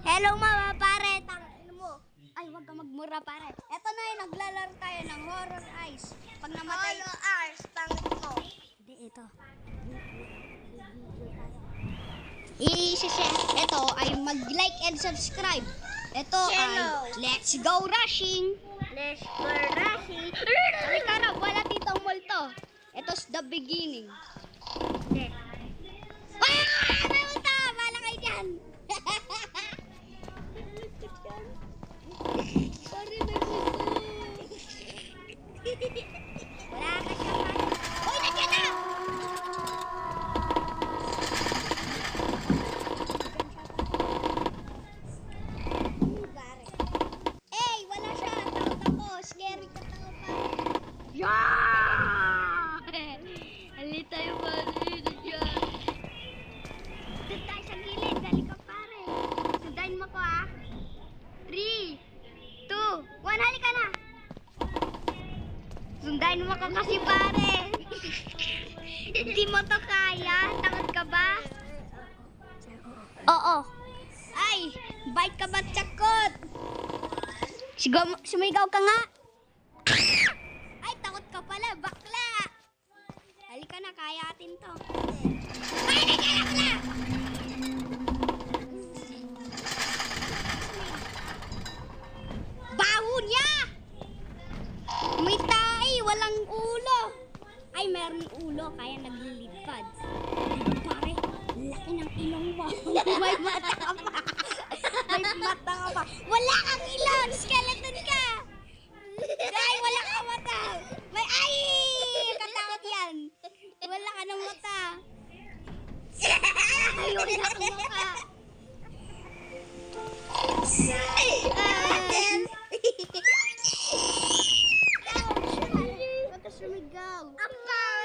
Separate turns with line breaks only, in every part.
Hello mga pare, tangin mo. Ay, wag ka magmura pare. Eto na yun, naglalaro tayo ng Horror Eyes. Pag namatay...
Horror Eyes, tangin mo.
Hindi, ito. Ito ay mag-like and subscribe. Ito
Hello.
ay Let's Go Rushing.
Let's go rushing.
Halika na, wala titong multo. Ito's the beginning. Ah! May ulta! Bala kayo dyan! Pare, may multo. Wala ka siya, pare. Hoy, nandiyan na! Pare. Eh, wala siya. Takot ako. Scary ka tao, pare. Yeah! Halita yung pare dyan. Doon tayo sa gilid. Dali ka, pare. Sundayin mo ko, ah. 3, 2, 1. Halika na. Sundayin mo ko kasi, pare. Hindi mo to kaya. Takot ka ba? Oo. Ay, bite ka ba, tsakot? Sumigaw ka nga. Ay, takot ka pala, bakla. Halika na, kayatin to. Ay, nagkalak na! Baho niya! May tae, walang ulo. Ay, meron ulo, kaya naglilipad. Pare, laki ng ilong mo. May mata ka pa. May mata ka pa. Wala kang ilong, skeleton ka. Ay, wala kang mata. May, ay, katakot yan. Wala ka ng mata. Ay, wala kang mata. Huwag ka sumigaw.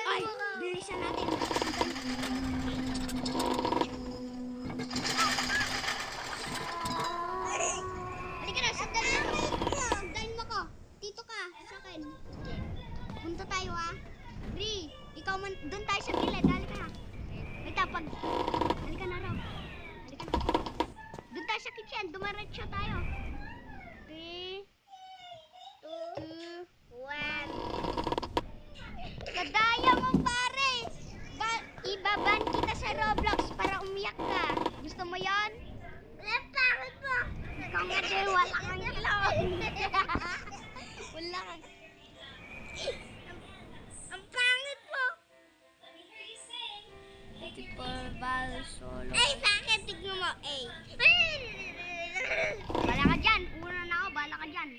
Ay, bilisan natin. Halika na, sundayin mo ko. Dito ka, sa akin. Punta tayo, ha? 3, ikaw man, doon tayo sa gilid. Halika na. Wait, pag, halika na raw. Halika na. Doon tayo sa kitchen, dumaretso tayo. 3, 2, 1. Kadaya mo, pare. Ibaban kita sa Roblox para umiyak ka. Gusto mo yon?
Bakit mo?
Ikaw nga din, wala kang ilaw. Wala kang...
Ang pangit mo.
Solo.
Ay, bakit? Tignan mo. Ay.
Bala ka dyan. Una na ako, bala ka dyan.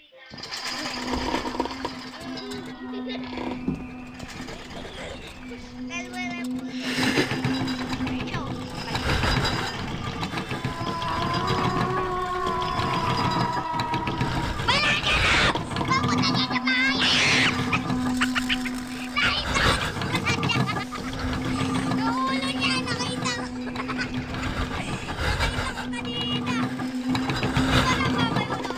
Dahil wala po.
Ayun. Bala ka na! Papunta niya sa bahay! Nakita ko! Yung ulo niya, nakita ko! Nakita ko kanina! Wala ba may ulo?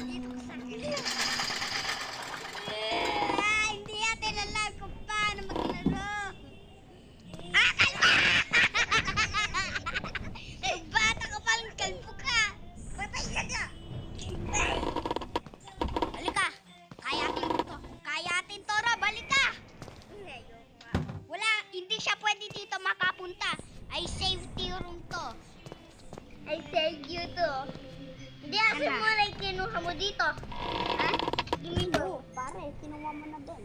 Dito ko sa gilid.
Hindi natin alam kung paano maglaro. Kalma! Bata ka palang kalbo ka.
Patay ka na.
Halika. Kayatin to. Kayatin to, Rob. Halika. Wala, hindi siya pwede dito makapunta. Ay safety room to.
I thank you to. Hindi asin
Ano?
mo na kinuha mo dito.
Ha? Oo, pare. Kinuha mo na doon.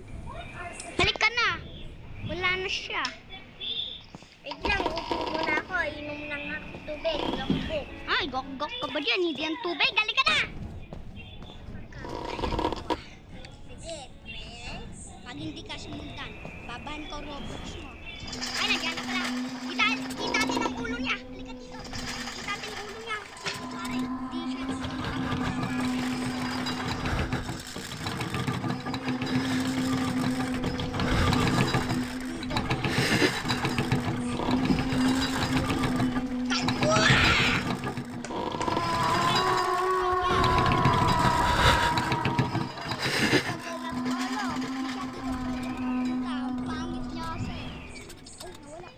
Halika na. Wala na siya.
Wait lang, upo muna ako. Inom lang ako tubig. Lambok.
Ay, gok-gok ka ba dyan? Hindi yan tubig. Halika na.
Sige, press.
Pag hindi ka sumundan, baban ko Roblox mo. Ay, nandiyan na pala. Kita natin ang ulo niya. Halika dito. Kita natin ang ulo niya. Pare, hindi siya Ang pangit niya kasi. Oh, wala.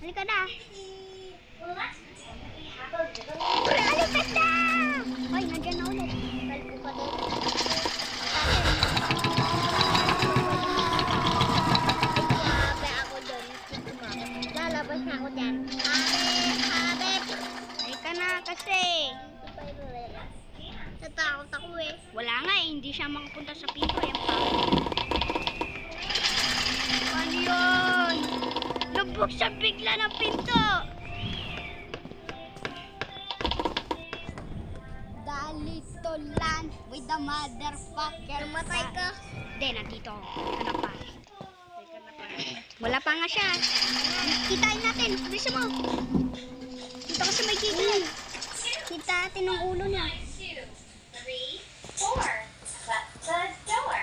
Halika na.
Pre, halika na!
Ay, nandiyan na ulit.
Bal ko pa doon. Grabe ako doon. Lalabas na ako dyan. Habit!
Halika na kasi.
Natakot ako eh.
Wala nga eh, hindi siya makapunta sa pinto. Yan pa. Ano yun? Nabuksan bigla ng pinto. The little land with the motherfucker.
Namatay ka.
Hindi, nandito ako. Halika na pare. Wala pa nga siya. Kitain natin. Bisa mo. Dito kasi may kita. Kita natin ang ulo niya.
3, 4. Shut the door.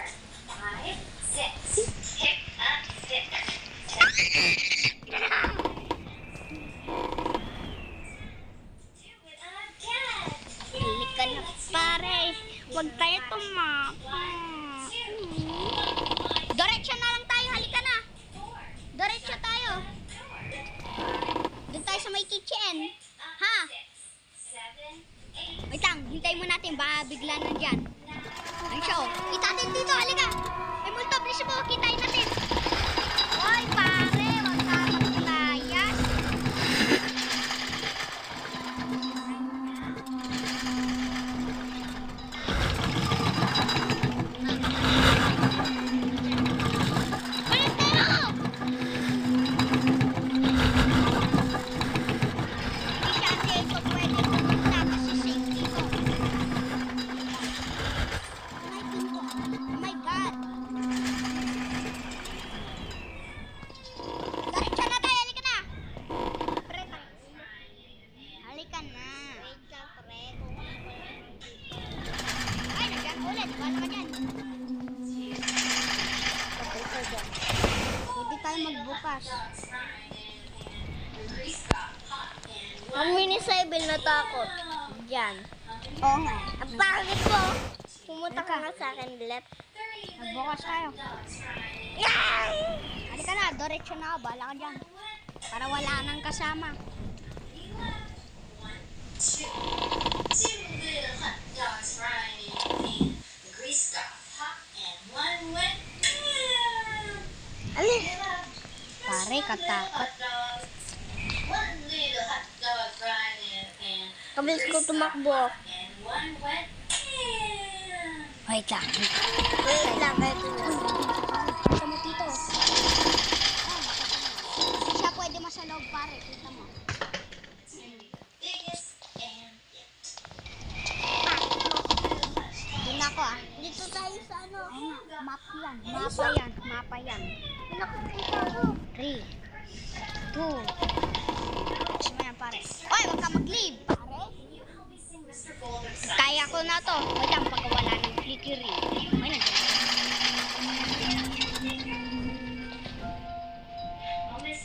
5, 6. Pick up 6. Do it again.
Halika na pare. Huwag tayo tumapa. Diretso na lang tayo. Halika na. Diretso tayo. Doon tayo sa may kitchen. Ha?
7, 8.
Wait lang. Hintayin mo natin. Baka bigla nandyan. Ayun siya oh. Kita natin dito. Halika. May multo. Bilis mo. Kitain natin. Hoy pare. Huwag ka maglayas. Balik tayo! Hindi siya ito pwede pumunta kasi safe dito. May pinto. Oh my God! Diretso na tayo! Halika na!
Pre,
Halika na!
wait lang pre.
Ay, nandiyan ulit. Wala ka dyan. Pwede tayo magbukas.
Ang mini-cyber natakot. Diyan.
Oo nga.
Ang pangit ko. Pumunta ka nga sa akin, left.
Magbukas tayo. Halika na, diretso na ako. Bahala ka dyan. Para wala nang kasama.
Two little hot dogs frying in a pan. The grease got hot and one went.
Alin?
Pare, katakot.
Hot dogs. One little hot dog frying in a pan.
Kabilis ko tumakbo.
And one went.
Wait lang.
Wait lang, kahit
Kita mo dito. Hindi siya pwede masalog, pare. Kita mo.
Biggest and
Doon ako ah.
dito tayo sa ano.
Ayun nga, map yan. Mapa yan. Mapa yan.
Nakakita ko.
3, 2. Gusto mo yan, pare. Oy, wag ka mag-leave, pare. Kaya ko na to. Wait lang, pag wala ng flickering. Ay, nandiyan.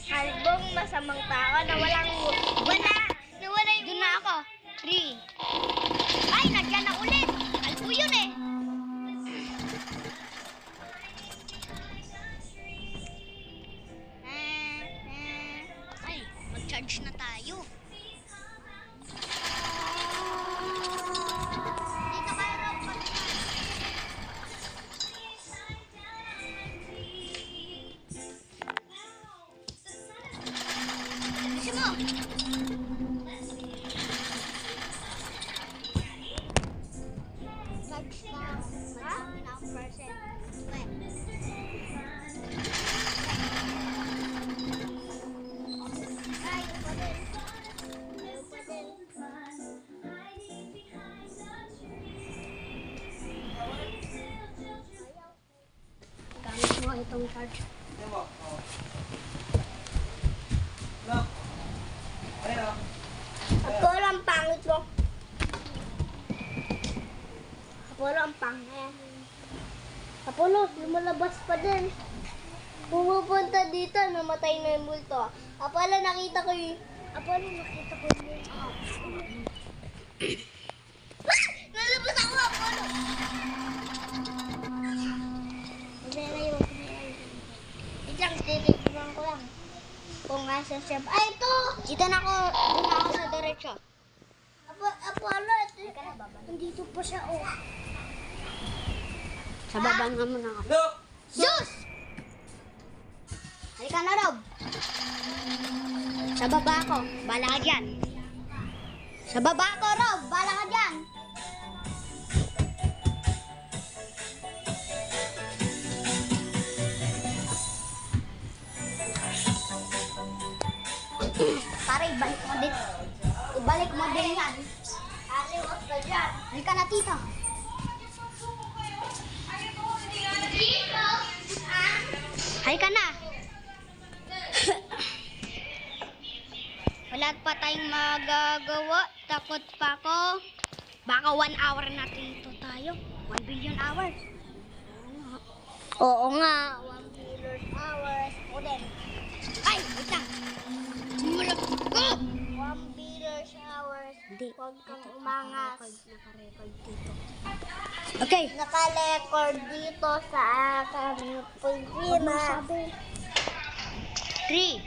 Albong masamang tao na walang wala. Nawala yung
Doon na ako. 3. Ay, nandiyan na ulit. Alpo yun eh. Ay, mag-charge na tayo. Dito kayo, Rob. Gusto mo? Charge na. Marami na akong percent. Wait.
Ay, padel. Padel.
Gamit mo itong charge.
Apolo ang pangit mo. Apolo ang pangit. Apolo, lumalabas pa din. Pumupunta dito, namatay na yung multo. Apolo, nakita ko yung... Apolo, nakita ko yung... Nalabas ako, Apolo! Huwag na yun. Wait lang, titignan ko lang. Kung nasa chef. Ay, ito!
Dito na ako, doon na ako sa diretso.
Apollo, ito. Nandito pa siya, oh.
Sa baba nga muna ako.
Zeus!
Halika na, Rob. Sa baba ako, bala ka dyan. Sa baba ako, Rob, bala ka dyan. Pare, ibalik mo din. Ibalik mo din yan.
Ari, wag ka dyan.
Halika na, tito. Halika na. Wala pa tayong magagawa. Takot pa ako. Baka 1 hour na dito tayo. 1 billion hours.
Oo nga, 1 billion hours. O din.
Ay, wait lang. Simulot ko.
1 billion hours.
Hindi.
Huwag kang umangas.
Naka-record dito. Okay.
Naka-record dito sa aking Pilipinas.
3,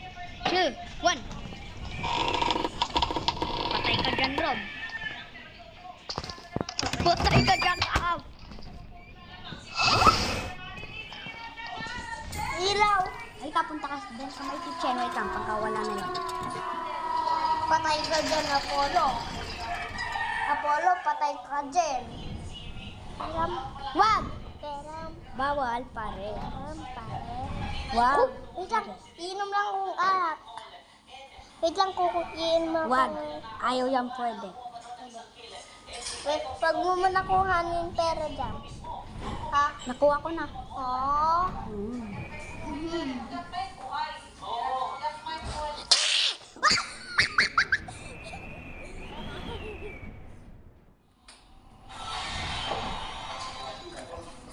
2, 1. Patay ka dyan, Rob. Patay ka dyan, Rob.
Ilaw!
Ay, kapunta ka dyan sa may kitchen. Wait lang, pagkawala na yan.
Patay ka dyan, Apollo. Apollo, patay ka dyan. Peram.
Wag!
Peram.
Bawal, pare.
Peram, pare.
Wag.
Wait lang, inom lang kung alak. Wait lang, kukukiin mo.
Wag.
ako.
Ayaw yan pwede.
Wait, pag mo muna kuhanin pera dyan. Ha?
Nakuha ko na.
Oh.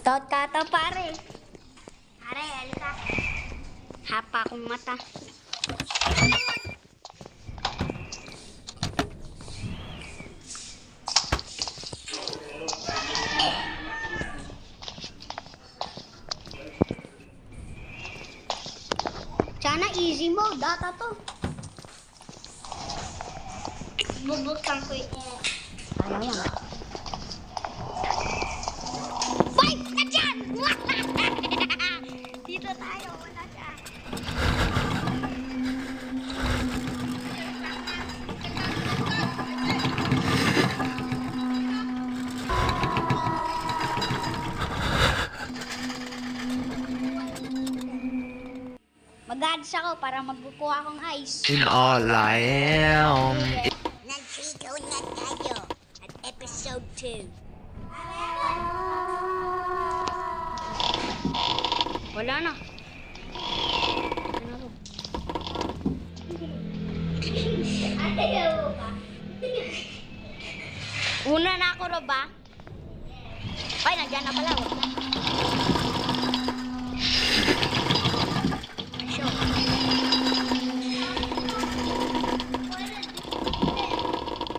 Taot ka to, pare. Pare, halika. Hapa akong mata. Sana easy mode, data to.
Bubuksan ko yung
Ayaw yan. Fight ka dyan! Dito tayo, wala siya. Mag-ads ako para magkukuha akong ice.
In all I am.
Nandito na tayo at episode 2. Wala na. Una na ako, Rob, ah. Ay, nandiyan na pala. Wag na. Sure.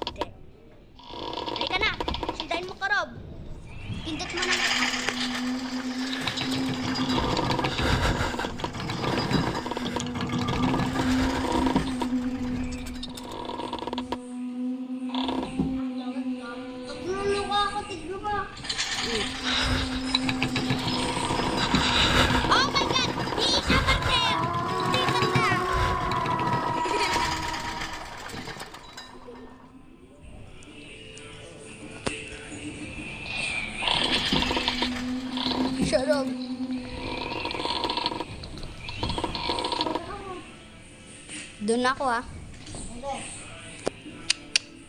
Hindi. Halika na. Sundayin mo ka, Rob. Pindot mo na.
Naglulo ka ako, tiglo ka.
Oh my God! Iisa pa tayo! Dito na! Shut up! Doon ako, ah.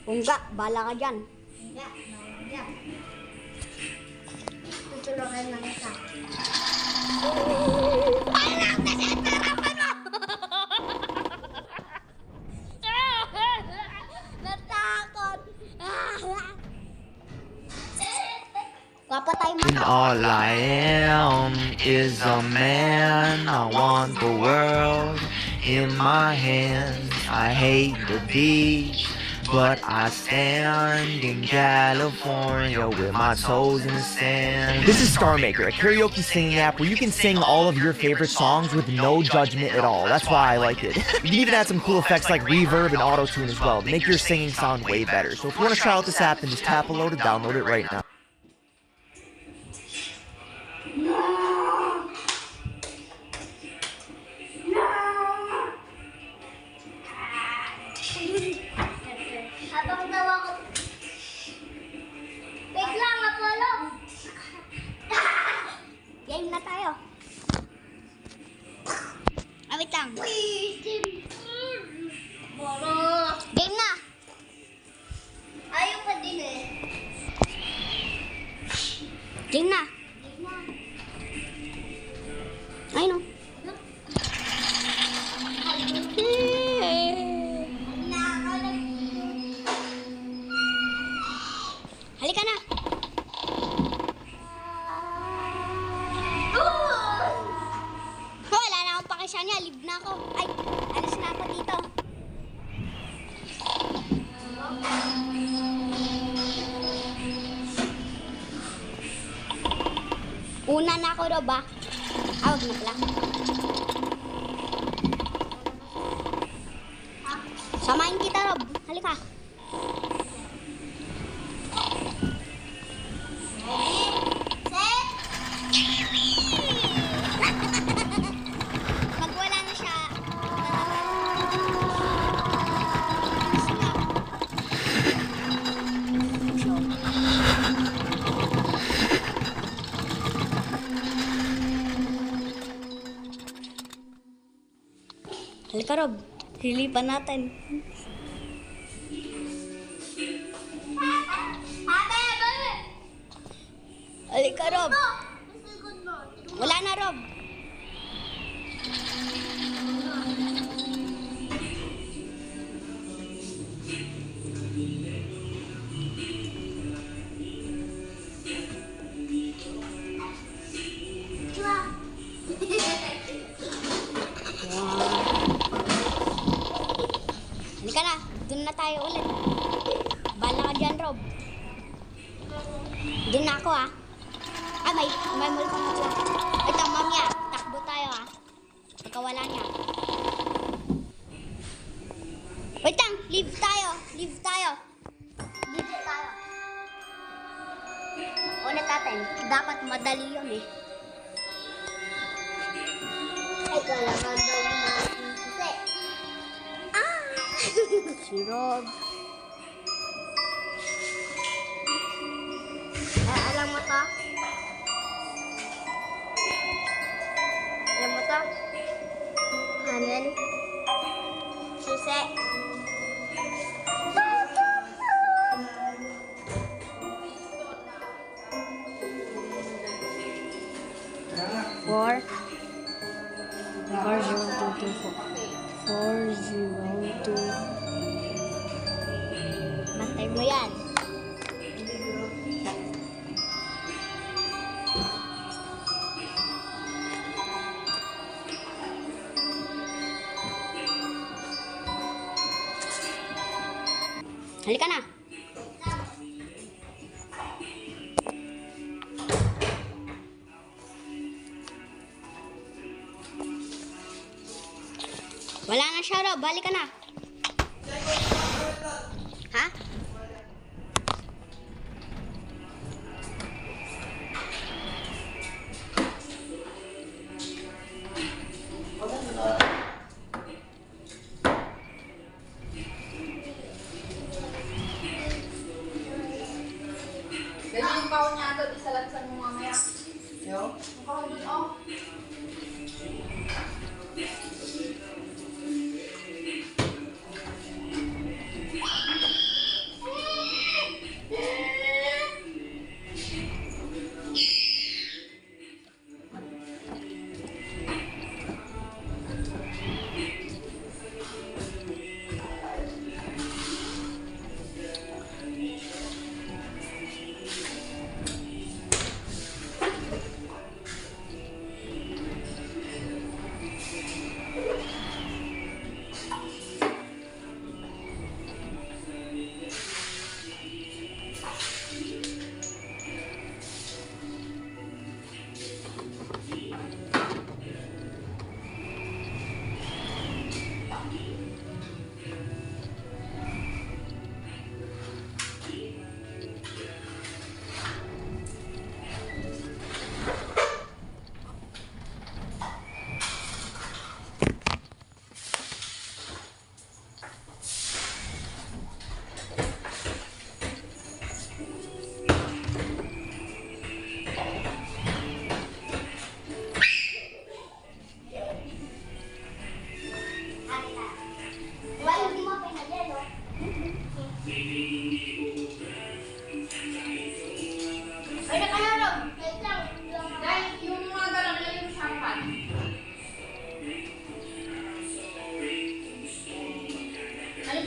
Ungga, bala ka dyan.
Tutulungan lang kita.
Parang nasasarapan mo! Natakot! Kapatay mo
In all I am is a man. I want the world in my hands. I hate the beach, but I stand in California with my toes in the sand. This is Star Maker, a karaoke singing app where you can sing all of your favorite songs with no judgment at all. That's why I like it. You can even add some cool effects like reverb and auto-tune as well to make your singing sound way better. So if you want to try out this app, then just tap below to download it right now.
Habang daw ako... Wait lang, Apollo!
Game na tayo. Wait lang. Game na.
Ayaw pa din eh.
Game na. Ayun o. Halika na. Wala na akong pakisya niya. Leave na ako. Ay, alis na ako dito. Una na ako, Rob, ah. Wag na pala. Samahin kita, Rob. Halika. Pag wala na siya, halika, Rob. Hilipan natin. Halika, Rob. Wala na, Rob. Halika na. Doon na tayo ulit. Bala ka dyan, Rob. Doon na ako, ah. May multo na pala. Ito, mamaya. Takbo tayo, ah. Pagkawala niya. Wait lang. Leave tayo. Leave tayo. Leave tayo. Ulit natin. Dapat madali yun, eh.
Ay, kailangan daw natin kasi.
Si Rob.
Alam mo to? Alam mo to? Hangin? Susi?
Four. 40224. 402. Matay mo yan. Halika na. Wala na siya, Rob. Balik ka na. Ha?
Ganyan yung pao niya doon, isalansan mo mamaya. Yo? Yung pao doon, oh.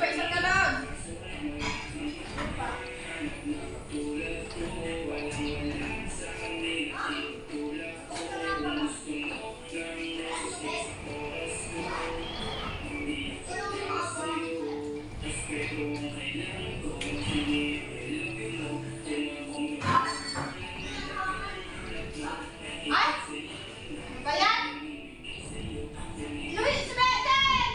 pa, isang ka lang. Ay! Ano ba yan? Luis, Beten!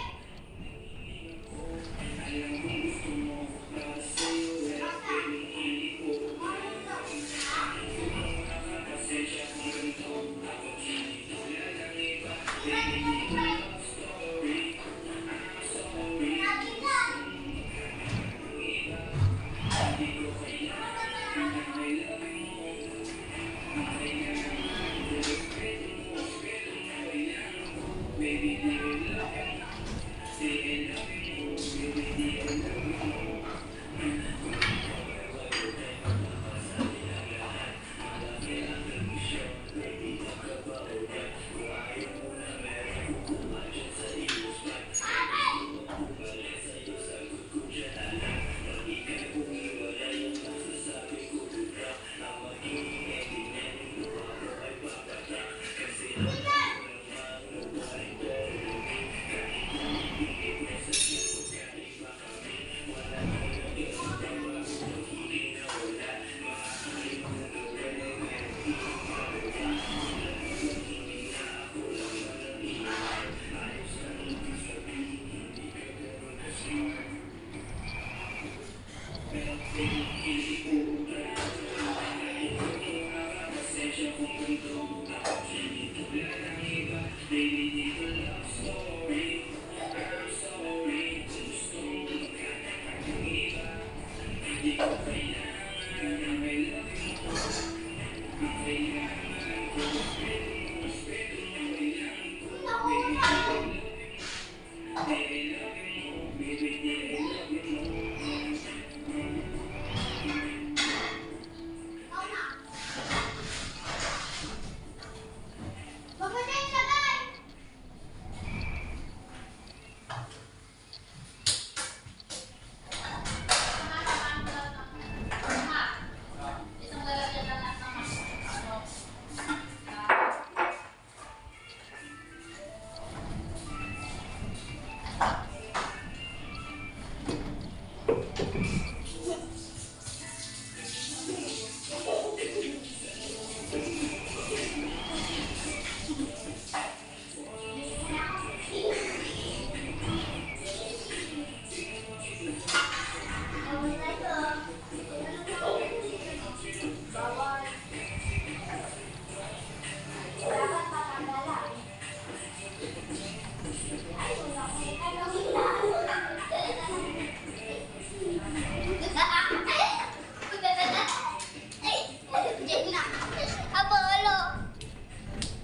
Apollo!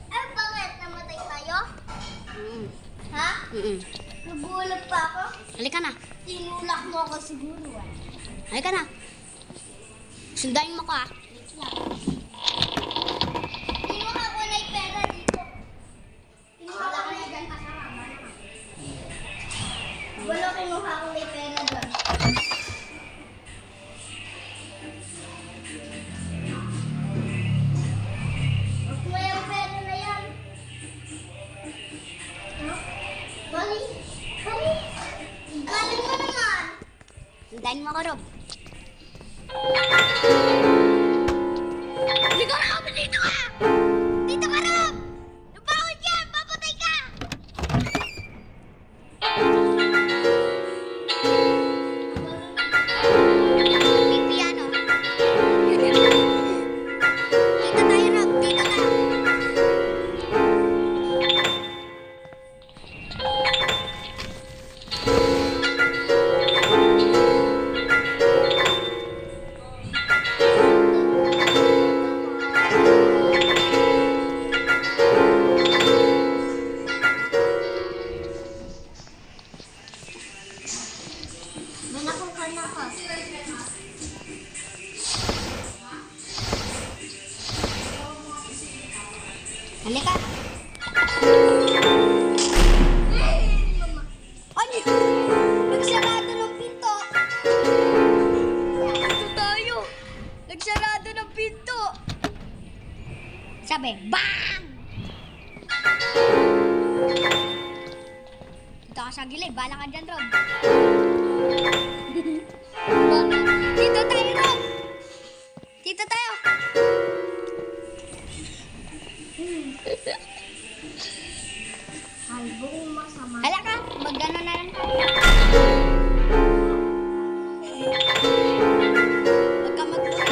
Ay, bakit? Namatay tayo? Ha? Nagulat pa ako?
Halika na.
Tinulak mo ako siguro ah.
Halika na. Sundayin mo ko ah.
Kinuha ko na yung pera dito. Kinuha ko na yung Wala kinuha ko na yung pera doon. Huwag mo yung pera na yan. Bali. Bali. Galing mo naman.
Sundayin mo ko, Rob. Halika na kami dito ka! Dito ka, Rob! Napawid yan! Papatay ka! May piano. Dito tayo, Rob. Dito ka.
Manakong ka na ka.
Halika. Ano? Nagsarado ng sabi, BANG! Dito ka sa gilid, bala ka dyan, Rob. Dito tayo, Rob! Dito tayo!
Albong masama.
Hala ka, mag-ano na lang tayo. Huwag ka mag-uwi.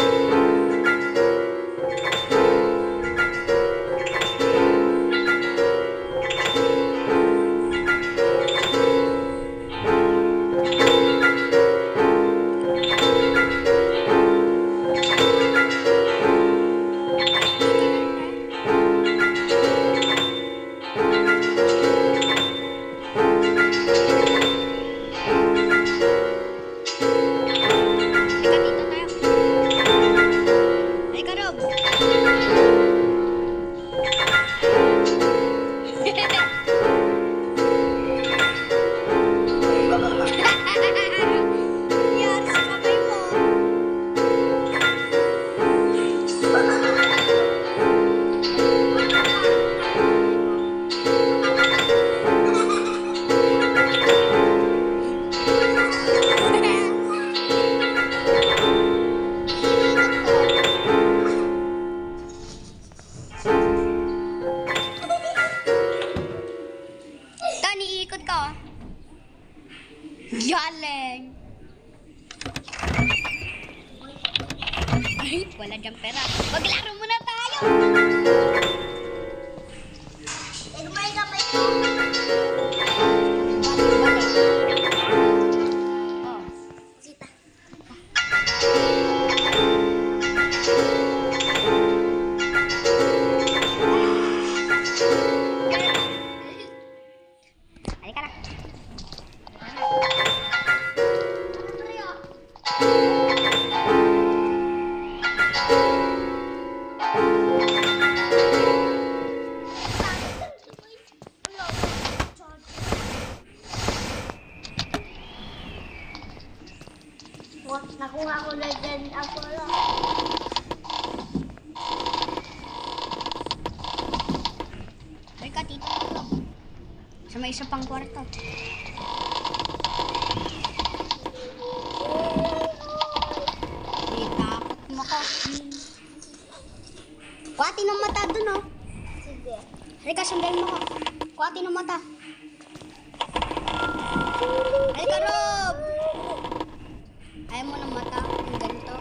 Halika, dito tayo. Halika, Rob. Yan, sa kamay mo. Tony, iikot ka, oh. Galing! Ay, wala diyang pera. Maglaro muna tayo!
Nagmay kamay ko.
Balik. Oh.
Sita.
Halika na.
Nakuha ko na dyan ako lang.
Halika, dito tayo. Sa may isa pang kwarto. Takot mo ko. Kuwati ng mata dun, oh.
Sige.
Halika, sundan mo ko. Kuwati ng mata. Halika, Rob! Ayaw mo ng mata. Yung ganito.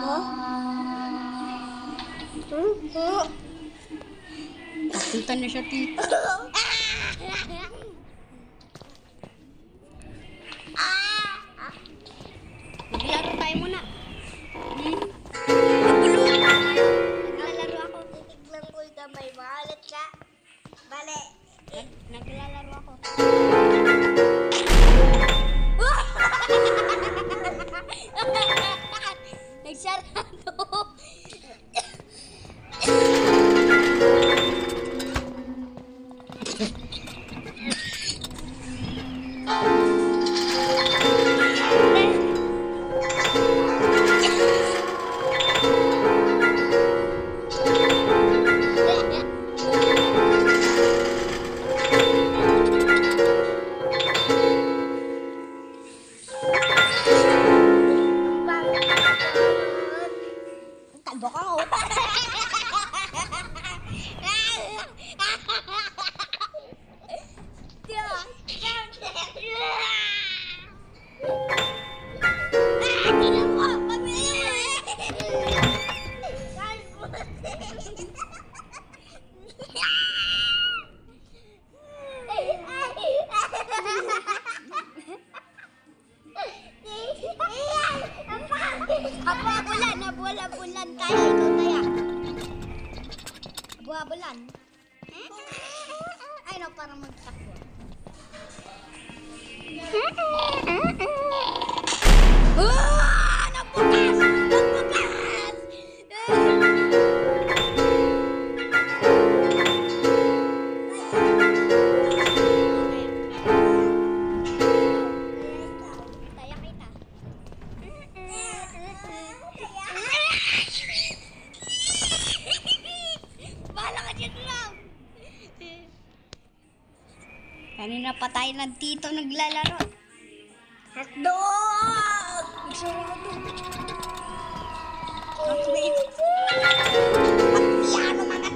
Oh? Oh? Papunta na siya, tito. Maglaro tayo muna. Nagulungan tayo. Naglalaro ako.
Titignan ko yung kamay. Maalat ka. Bale.
Naglalaro ako. Nagsarado. Kalbo ka, oh. Abulan tayo, ikaw kaya. Abulan. Ay no, parang magtakbo. Nabukas! Nabukas! Taya kita. pa tayo ng tito naglalaro.
Hotdog!
Gusto mo na to?
Piano mga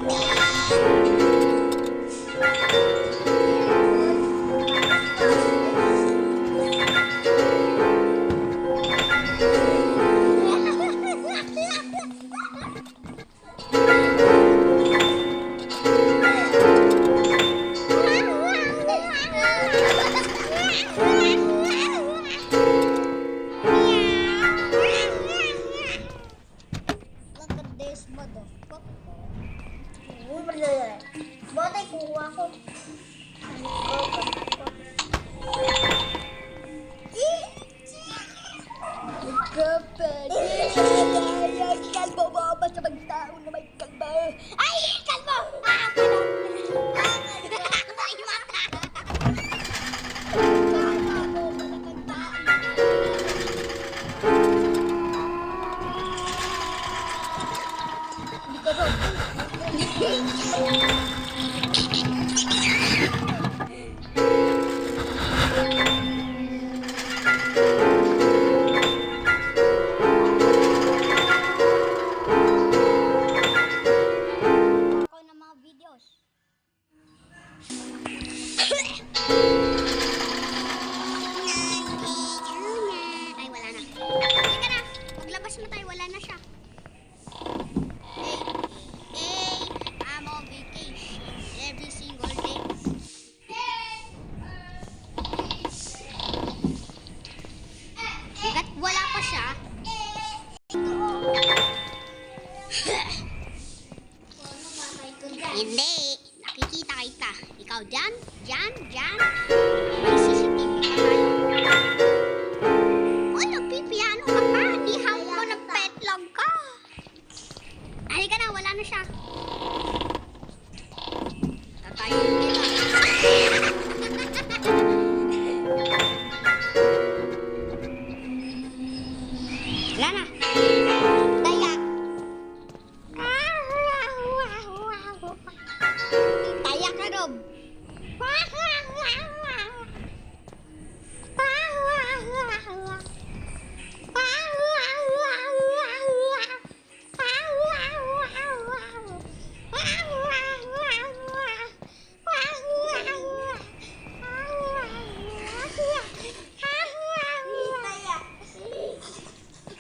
Look at this, motherfucker. Botay, kuha ko. Kalbo mo, basta magtao na may kalbo. Ay, kalbo! Ay, mata! Ako ng mga videos.
Ay, wala na. Teka na. Paglabas mo tayo, wala na siya. Hey, I'm on vacation every single day. At wala pa siya. Hindi. Nakikita kita. Ikaw dyan, dyan, dyan. May CCTV pa tayo. Uy, nagpipiano ka pa. Nihang mo ng petlog ka. Halika na, wala na siya. Tatayin kita. Wala na. Taya. Taya ka, Rob.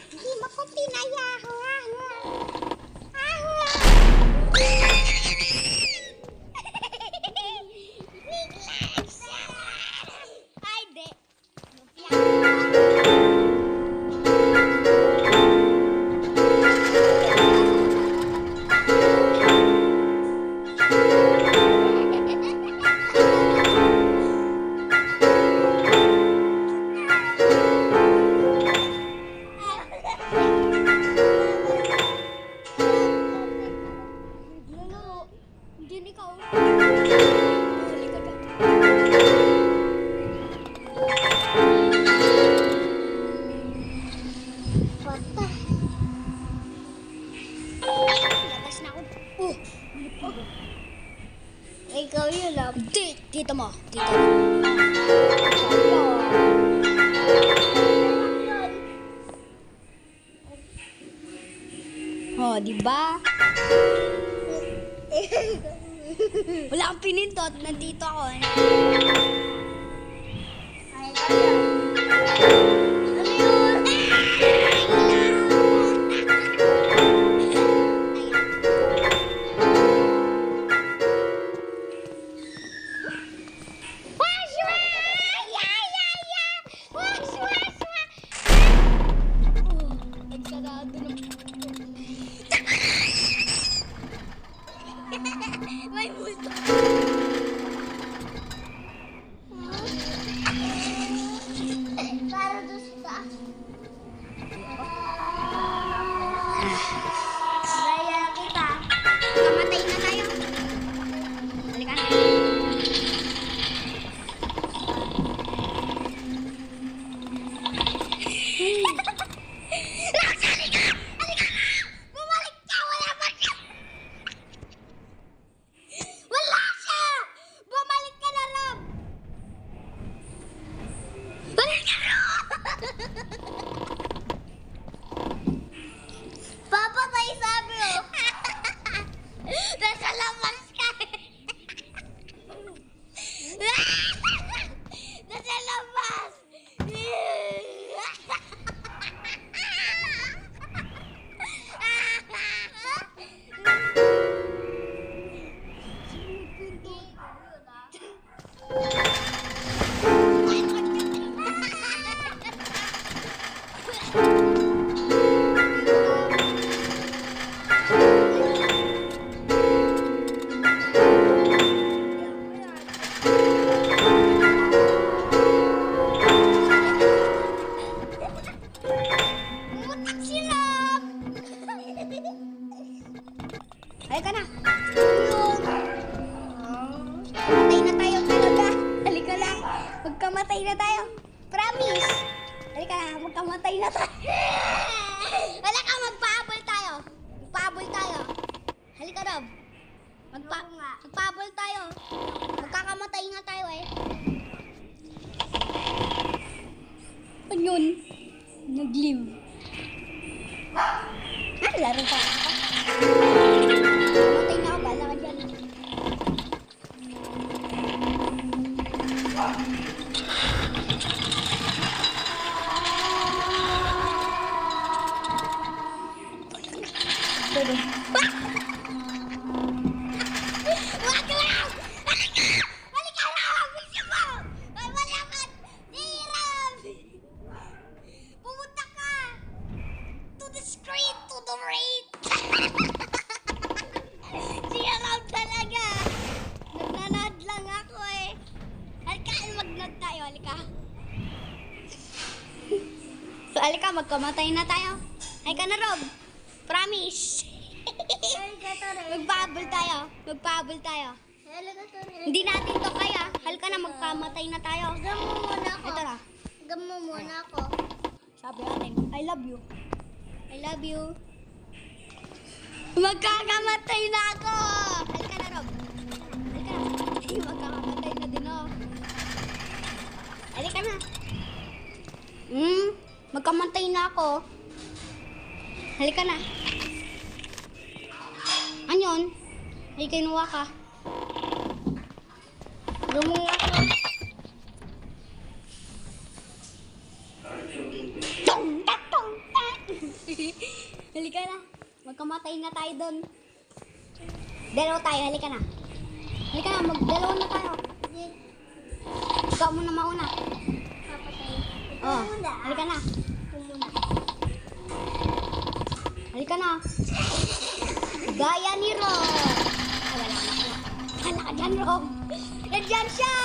Hindi mo ko tinaya. Ay, di. Hindi ikaw. Halika dyan.
Pata.
Labas na ako. Oh,
Ikaw yun, ah.
Hindi, tita mo. Tita. Oh, di ba? Wala akong pinindot. Nandito ako.
Ay, kaya. Ano yun?
Nagsarado ng... May multo.
Para doon sa taas. Daya kita.
Kamatay na tayo. Halika na.
Bumalik ka! Wala pa siya! Wala siya! Bumalik ka na, Rob! Papatay sabi oh. Nasa labas ka. Nasa labas. Umutak si Rob! Halika na! Ayun! Matay na tayo talaga! Halika lang! Magkamatay na tayo! Promise! Halika na! Magkamatay na tayo! Halika! Magpahabol tayo! Magpahabol tayo! Halika Rob! Magpahabol tayo! Magkakamatay nga tayo eh! Ano yun? Nag-live. Laro pa ako. Matay na ako, bala ka dyan. Pwede. Wag lang! Balik ka na! Gusto mo! Malaman! Hirap! Pumunta ka! To the street! To the raid! Siya lang talaga! Nagnanad lang ako eh! Halika, magnad tayo, halika! Halika, magkamatay na tayo! Halika na, Rob! Promise! Magpahabol tayo! Magpahabol tayo! Hindi natin to kaya! Halika na, magkamatay na tayo! Gam mo muna ako! Ito na! Gam mo muna ako! Sabi natin, I love you! I love you! Magkakamatay na ako! Halika na, Rob! Halika na! Magkakamatay na din ako! Halika na! Magkamatay na ako! Halika na! Anyon? Ay, kinuha ka. Gumunga ko. Tong, tak, tong, tak. Halika na. Magkamatay na tayo doon. Dalawa tayo. Halika na. Halika na. Magdalawa na tayo. Ikaw muna mauna. Oh, halika na. Halika na. Gaya ni Rob. Ah, wala ka na. Wala ka dyan, Rob. Nandyan siya.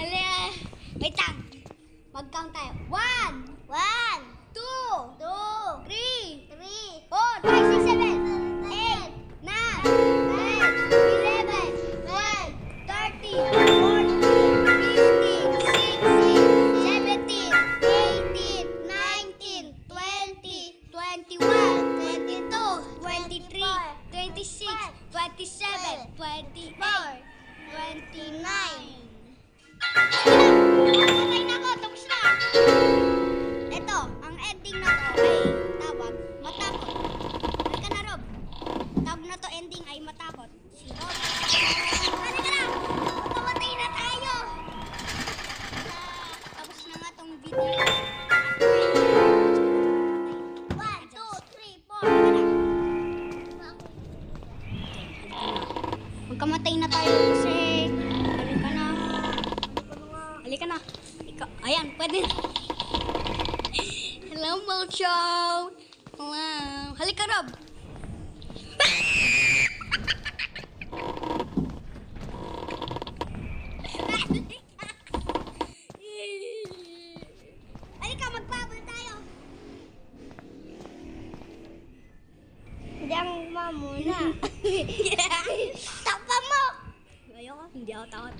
Halika. Wait lang. Mag-count tayo. 1, 2, 3, 4, 5, 6, 7, 8, 9, 10, 11, 12, 13, 14, 15, 16, 17, 18, 19, 20, 21, 22, 23, 26, 27, 24, 29. Patay na ako, tapos na. Ito, ang ending na to ay tawag matakot. Halika na, Rob. Tawag na to ending ay matakot. Si Rob. Halika na, magkamatay na tayo. Tapos na nga tong video. 1, 2, 3, 4. Halika na. Magkamatay na tayo kasi halika na. Halika na. Ayan, pwede na. Hello, Molcho. Wow. Halika, Rob. Halika, magpabol tayo. Diyan mo muna. Tapa mo. Ayoko, hindi ako takot.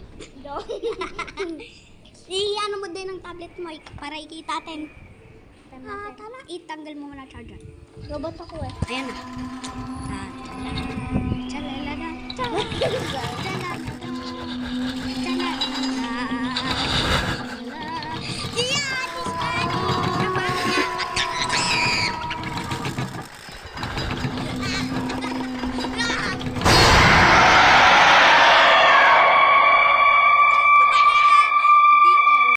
I-ano mo din ang tablet mo para ikita natin. Tama. Itanggal mo muna charger. Robot ako eh. Ayan na. Chalalala. Chalalala.